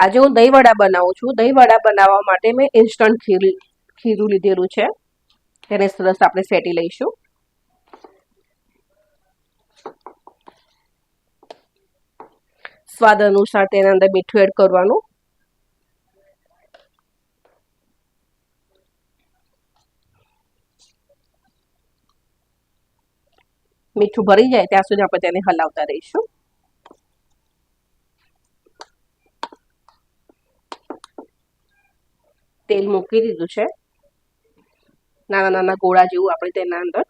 આજે હું દહીં વડા બનાવું છું. દહીં વડા બનાવવા માટે મેં ઇન્સ્ટન્ટ ખીરું લીધેલું છે. તેને સરસ આપણે ફેટી લઈશું. સ્વાદ અનુસાર તેના અંદર મીઠું એડ કરવાનું. મીઠું ભરી જાય ત્યાં સુધી આપણે તેને હલાવતા રહીશું. તેલ મૂકી દીધું છે. નાના નાના ગોળા જેવું આપણે તેના અંદર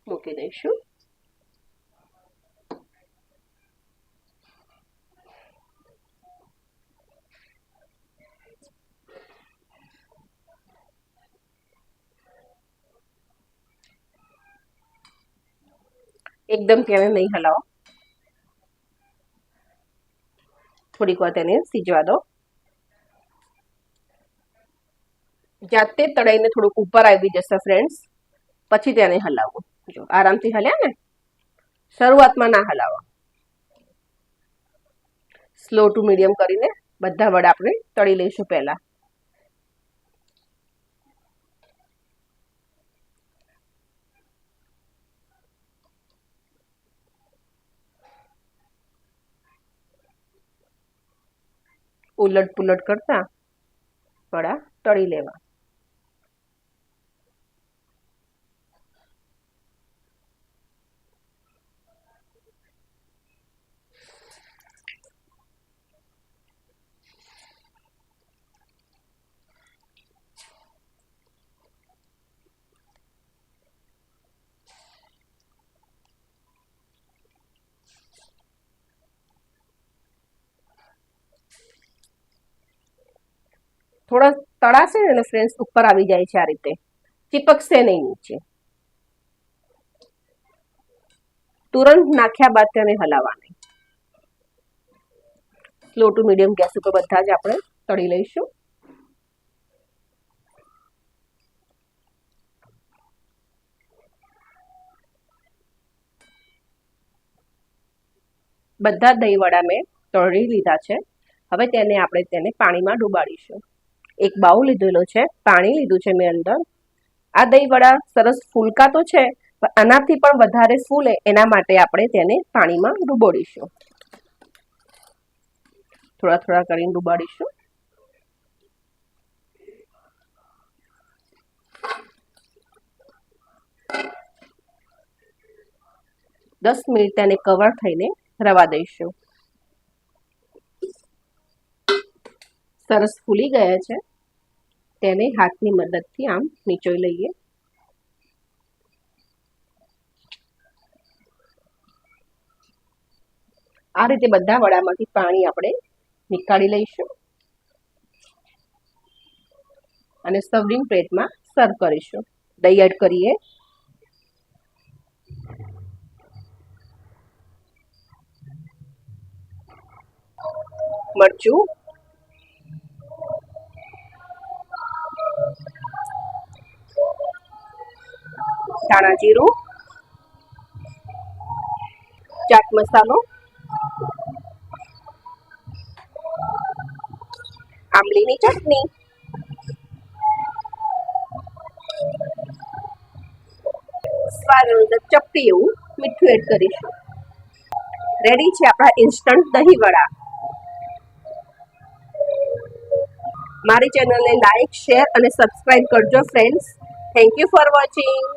મૂકી દઈશું. એકદમ તેને નહીં હલાવો. થોડીક વાર તેને સીજવા દો. જાતે તળાઈને થોડુંક ઉપર આવી જશે ફ્રેન્ડ્સ, પછી તેને હલાવવું. જો આરામથી હલ્યા ને, શરૂઆતમાં ના હલાવો. સ્લો ટુ મીડિયમ કરીને બધા વડા આપણે તળી લઈશું પહેલા. ઉલટ પુલટ કરતા વડા તળી લેવા. થોડા તળાશે ને ફ્રેન્ડ્સ, ઉપર આવી જાય છે આ રીતે, ચીપકશે નહીં નીચે. તુરંત નાખ્યા બાદ તેને હલાવવાની. સ્લો ટુ મીડિયમ ગેસ ઉપર બધા જ આપણે તળી લઈશું. બધા દહીં વડા મેં તળી લીધા છે. હવે આપણે પાણીમાં ડુબાડીશું. એક બાઉલ લીધેલો છે, પાણી લીધું છે મેં અંદર. આ દહીં વડા સરસ ફૂલકા તો છે, પણ આનાથી પણ વધારે ફૂલે એના માટે આપણે તેને પાણીમાં ડુબાડીશું. થોડા થોડા કરીને ડુબાડીશું. દસ મિનિટ તેને કવર થઈને રવા દઈશું. સરસ ફૂલી ગયા છે. તેને હાથની મદદથી આમ નીચોઈ લઈએ. આ રીતે બધા વડામાંથી પાણી આપણે નીકાળી લઈશું અને સર્વિંગ પ્લેટમાં સર્વ કરીશું. દહીં એડ કરીએ. મરચું, ધાણા જીરું, ચાટ મસાલો, આંબલીની ચટણી, સ્વાદ અનુસાર ચપટી એવું મીઠું એડ કરીશું. રેડી છે આપણા ઇન્સ્ટન્ટ દહીં વડા. મારી ચેનલને લાઈક, શેર અને સબસ્ક્રાઇબ કરજો friends. Thank you for watching.